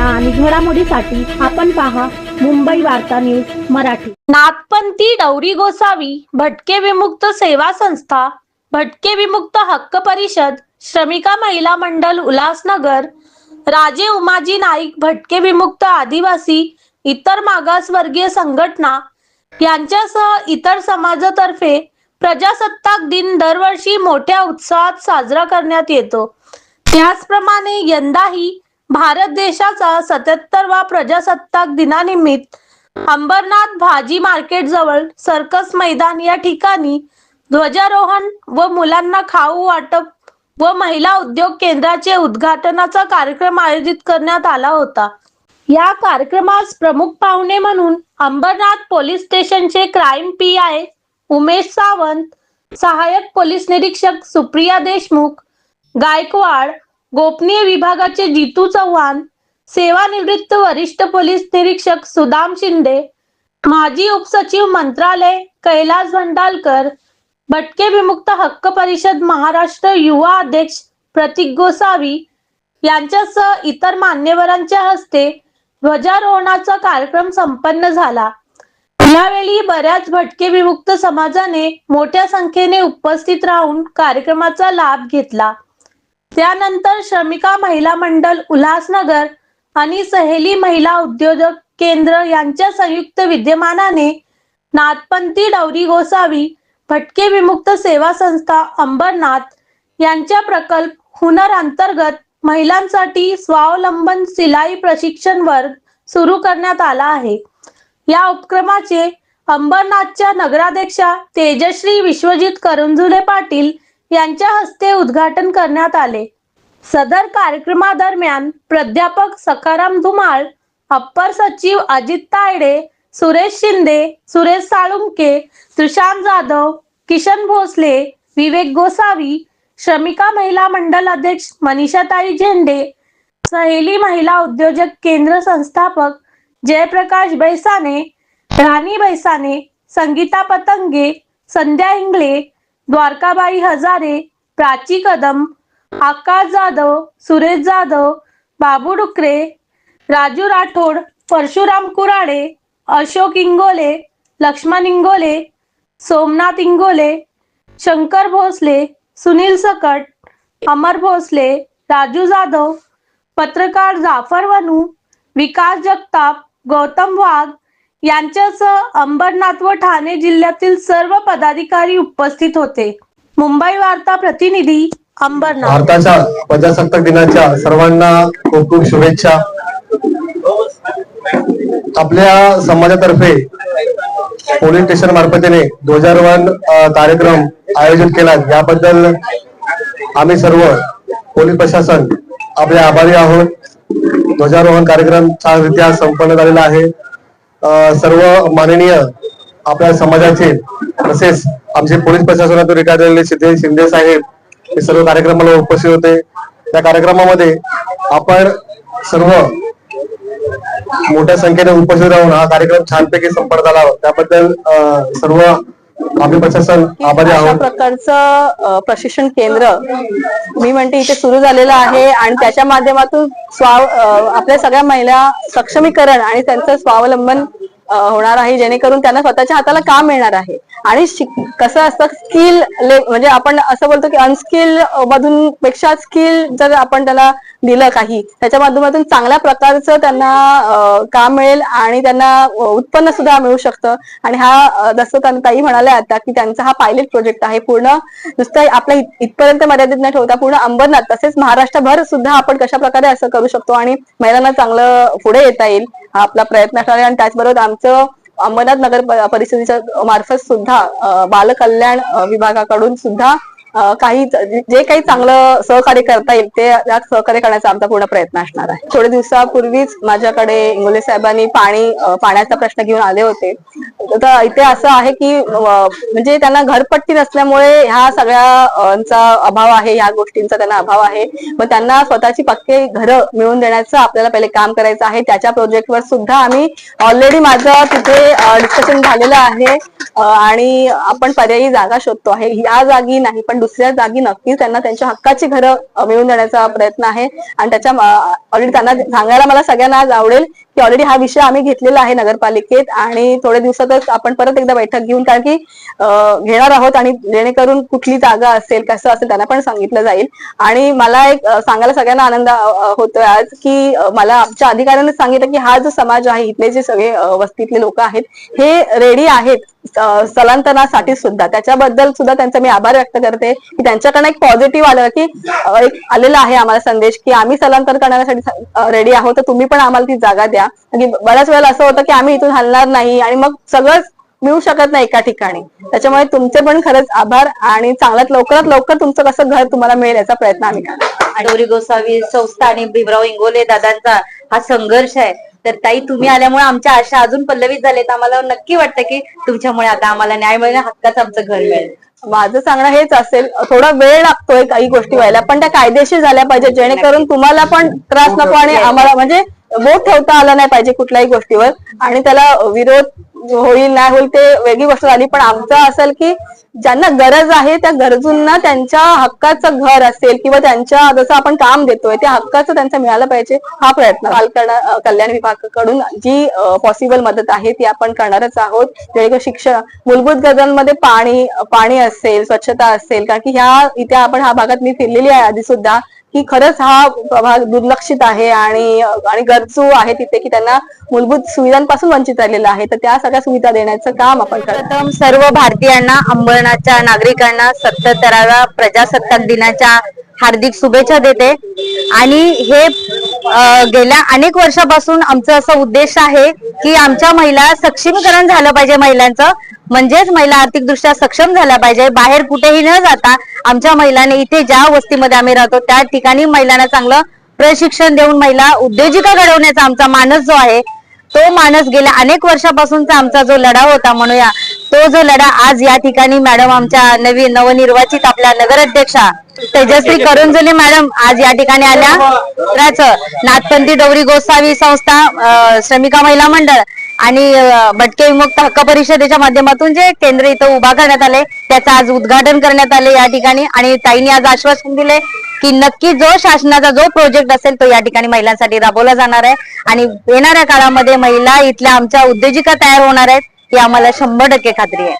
बातम्या आणि घडामोडीसाठी आपण पहा मुंबई वार्ता न्यूज मराठी। नाथपंथी डवरी गोसावी भटके विमुक्त सेवा संस्था, भटके विमुक्त हक्क परिषद, श्रमिका महिला मंडल उल्हासनगर, राजे उमाजी नाईक भटके विमुक्त आदिवासी, इतर मागासवर्गीय संघटना यांच्यासह इतर समाजातर्फे प्रजासत्ताक दिन दरवर्षी मोठ्या उत्साहात साजरा करण्यात येतो। त्याचप्रमाणे यंदाही भारत देशाचा 77वा प्रजासत्ताक दिनानिमित्त अंबरनाथ भाजी मार्केट जवळ सर्कस मैदान या ठिकाणी ध्वजारोहण व मुलांना खाऊ वाटप व महिला उद्योग केंद्राचे उद्घाटनाचा कार्यक्रम आयोजित करण्यात आला होता। या कार्यक्रमास प्रमुख पाहुणे म्हणून अंबरनाथ पोलीस स्टेशनचे क्राइम पीआय उमेश सावंत, सहाय्यक पोलीस निरीक्षक सुप्रिया देशमुख गायकवाड, गोपनीय विभागाचे जीतू चव्हाण, सेवानिवृत्त वरिष्ठ पोलीस निरीक्षक सुदाम शिंदे, माजी उपसचिव मंत्रालय कैलास भंडालकर, भटके विमुक्त हक्क परिषद महाराष्ट्र युवा अध्यक्ष प्रतीक गोसावी यांच्यासह इतर मान्यवरांच्या हस्ते ध्वजारोहणाचा कार्यक्रम संपन्न झाला। यावेळी बऱ्याच भटके विमुक्त समाजाने मोठ्या संख्येने उपस्थित राहून कार्यक्रमाचा लाभ घेतला। त्यानंतर श्रमिका महिला मंडल उल्हासनगर आणि सहेली महिला उद्योजक केंद्र यांच्या संयुक्त विद्यमानाने नाथपंथी डवरी गोसावी भटके विमुक्त सेवा संस्था अंबरनाथ यांच्या प्रकल्प हुनर अंतर्गत महिलांसाठी स्वावलंबन सिलाई प्रशिक्षण वर्ग सुरू करण्यात आला आहे। या उपक्रमाचे अंबरनाथच्या नगराध्यक्षा तेजश्री विश्वजित करंजुले पाटील यांच्या हस्ते उद्घाटन करण्यात आले। सदर कार्यक्रमादरम्यान प्राध्यापक सखाराम धुमाळ, अप्पर सचिव अजित तायडे, सुरेश शिंदे, सुरेश साळुंके, सुशांत जाधव, किशन भोसले, विवेक गोसावी, श्रमिका महिला मंडल अध्यक्ष मनीषाताई झेंडे, सहेली महिला उद्योजक केंद्र संस्थापक जयप्रकाश बैसाने, राणी बैसाने, संगीता पतंगे, संध्या इंगळे, द्वारकाबाई हजारे, प्राची कदम, आकाश जाधव, सुरेश जाधव, बाबू डुकरे, राजू राठोड, परशुराम कुराडे, अशोक इंगोले, लक्ष्मण इंगोले, सोमनाथ इंगोले, शंकर भोसले, सुनील सकट, अमर भोसले, राजू जाधव, पत्रकार जाफर वनू, विकास जगताप, गौतम वाघ यांच्यासह अंबरनाथ व ठाणे जिल्ह्यातील सर्व पदाधिकारी उपस्थित होते। मुंबई वार्ता प्रतिनिधी अंबरनाथ। भारताच्या प्रजासत्ताक दिनाच्या सर्वांना खूप खूप शुभेच्छा। आपल्या समाजातर्फे पोलीस स्टेशन मार्फतीने ध्वजारोहण कार्यक्रम आयोजित केला, याबद्दल आम्ही सर्व पोलीस प्रशासन आपले आभारी आहोत। ध्वजारोहण कार्यक्रम छानरित्या संपन्न झालेला आहे। सर्व माननीय आपल्या समाजाचे तसेच आमचे पोलीस प्रशासनातून रिटायर झालेले शिंदे साहेब हे सर्व कार्यक्रमाला उपस्थित होते। त्या कार्यक्रमामध्ये आपण सर्व मोठ्या संख्येने उपस्थित राहून हा कार्यक्रम छानपैकी संपन्न झाला, त्याबद्दल सर्व आम्ही प्रशासन आभारी आहोत। अशा प्रकारचं प्रशिक्षण केंद्र मी म्हणते इथे सुरू झालेलं आहे आणि त्याच्या माध्यमातून आपल्या सगळ्या महिला सक्षमीकरण आणि त्यांचं स्वावलंबन होणार आहे, जेणेकरून त्यांना स्वतःच्या हाताला काम मिळणार आहे। आणि कसं असतं स्किल म्हणजे आपण असं बोलतो की अनस्किल मधून पेक्षा स्किल जर आपण त्याला दिलं काही, त्याच्या माध्यमातून चांगल्या प्रकारचं त्यांना काम मिळेल आणि त्यांना उत्पन्न सुद्धा मिळू शकतं। आणि हा जसं ताई म्हणाल्या आता की त्यांचा हा पायलट प्रोजेक्ट आहे, पूर्ण नुसतं आपल्या इथपर्यंत मर्यादित न ठेवता पूर्ण अंबरनाथ तसेच महाराष्ट्रभर सुद्धा आपण कशा प्रकारे असं करू शकतो आणि महिलांना चांगलं पुढे येता येईल हा आपला प्रयत्न असणार आहे। आणि त्याचबरोबर आमचं अंबरनाथ नगर परिषदेच्या मार्फत सुद्धा बालकल्याण विभागाकडून सुद्धा काही जे काही चांगलं सहकार्य करता येईल ते सहकार्य करण्याचा आमचा पूर्ण प्रयत्न असणार आहे। थोडे दिवसापूर्वीच माझ्याकडे इंगोले साहेबांनी पाण्याचा प्रश्न घेऊन आले होते। तर इथे असं आहे की म्हणजे त्यांना घरपट्टी नसल्यामुळे ह्या सगळ्यांचा अभाव आहे, ह्या गोष्टींचा त्यांना अभाव आहे। मग त्यांना स्वतःची पक्के घरं मिळवून देण्याचं आपल्याला पहिले काम करायचं आहे। त्याच्या प्रोजेक्टवर सुद्धा आम्ही ऑलरेडी माझं तिथे डिस्कशन झालेलं आहे आणि आपण पर्यायी जागा शोधतो आहे। या जागी नाही पण दुसऱ्या जागी नक्कीच त्यांना त्यांच्या हक्काची घरं मिळवून देण्याचा प्रयत्न आहे. आणि त्याच्या ऑलरेडी त्यांना सांगायला मला सगळ्यांना आज आवडेल की ऑलरेडी हा विषय आम्ही घेतलेला आहे नगरपालिकेत आणि थोड्या दिवसातच आपण परत एकदा बैठक घेऊन, कारण की घेणार आहोत आणि जेणेकरून कुठली जागा असेल कसं असेल त्यांना पण सांगितलं जाईल. आणि मला एक सांगायला सगळ्यांना आनंद होतोय आज की मला आमच्या अधिकाऱ्यांनी सांगितलं की हा जो समाज आहे, इथले जे सगळे वस्तीतले लोक आहेत हे रेडी आहेत स्थलांतरणासाठी सुद्धा. त्याच्याबद्दल सुद्धा त्यांचा मी आभार व्यक्त करते की त्यांच्याकडनं एक पॉझिटिव्ह आलं की एक आलेला आहे आम्हाला संदेश की आम्ही स्थलांतर करण्यासाठी रेडी आहोत, तर तुम्ही पण आम्हाला ती जागा द्या. बऱ्याच वेळेला असं होतं की आम्ही इथून हलणार नाही आणि मग सगळंच मिळू शकत नाही एका ठिकाणी. त्याच्यामुळे तुमचे पण खरंच आभार आणि चांगल्यात लवकरात लवकर तुमचं कसं घर तुम्हाला मिळेल याचा प्रयत्न आम्ही करणार. गौरी गोसावी संस्था आणि भीमराव इंगोले दादांचा हा संघर्ष आहे. तर ताई तुम्ही आल्यामुळे आमच्या आशा अजून पल्लवित झालेत. आम्हाला नक्की वाटतं की तुमच्यामुळे आता आम्हाला न्याय मिळेल, हक्काचं आमचं घर मिळेल. माझं सांगणं हेच असेल, थोडा वेळ लागतोय काही गोष्टी व्हायला, पण त्या कायदेशीर झाल्या पाहिजे जेणेकरून तुम्हाला पण त्रास नको आणि आम्हाला म्हणजे बोट ठेवता आलं नाही पाहिजे कुठल्याही गोष्टीवर. आणि त्याला विरोध होईल नाही होईल ते वेगळी गोष्ट झाली, पण आमचं असेल की ज्यांना गरज आहे त्या गरजूंना त्यांच्या हक्काचं घर असेल किंवा त्यांच्या जसं आपण काम देतोय त्या हक्काचं त्यांचं मिळालं पाहिजे हा प्रयत्न कल्याण विभागाकडून जी पॉसिबल मदत आहे ती आपण करणारच आहोत. जेणेकरून शिक्षण मूलभूत गरजांमध्ये पाणी असेल, स्वच्छता असेल, कारण की इथे आपण हा भागात मी फिरलेली आहे आधी सुद्धा की खरंच हा भाग दुर्लक्षित आहे आणि गरजू आहे तिथे की त्यांना मूलभूत सुविधांपासून वंचित राहिलेला आहे. तर त्या सगळ्या सुविधा देण्याचं काम आपण करतो. सर्व भारतीयांना अंबरनाथच्या नागरिकांना 77व्या प्रजासत्ताक दिनाच्या हार्दिक शुभेच्छा देते. आणि हे गेल्या अनेक वर्षापासून आमचा असा उद्देश आहे की आमच्या महिला सक्षमीकरण झालं पाहिजे महिलांचं, म्हणजेच महिला आर्थिकदृष्ट्या सक्षम झाल्या पाहिजे. बाहेर कुठेही न जाता आमच्या महिलांनी इथे ज्या वस्तीमध्ये आम्ही राहतो त्या ठिकाणी महिलांना चांगलं प्रशिक्षण देऊन महिला उद्योजिका घडवण्याचा आमचा मानस जो आहे तो मानस गेल्या अनेक वर्षापासूनचा आमचा जो लढा होता म्हणूया, तो जो लढा आज या ठिकाणी मॅडम आमच्या नवनिर्वाचित आपल्या नगराध्यक्षा तेजश्री करंजुले मॅडम आज या ठिकाणी आल्या. नाथपंथी डवरी गोसावी संस्था, श्रमिका महिला मंडळ आणि भटके विमुक्त हक्क परिषदेच्या माध्यमातून जे केंद्र इथं उभा करण्यात आले त्याचं आज उद्घाटन करण्यात आले या ठिकाणी. आणि ताईंनी आज आश्वासन दिले की नक्की जो शासनाचा जो प्रोजेक्ट असेल तो या ठिकाणी महिलांसाठी राबवला जाणार आहे आणि येणाऱ्या काळामध्ये महिला इथल्या आमच्या उद्योजिका तयार होणार आहेत ही आम्हाला 100% खात्री आहे.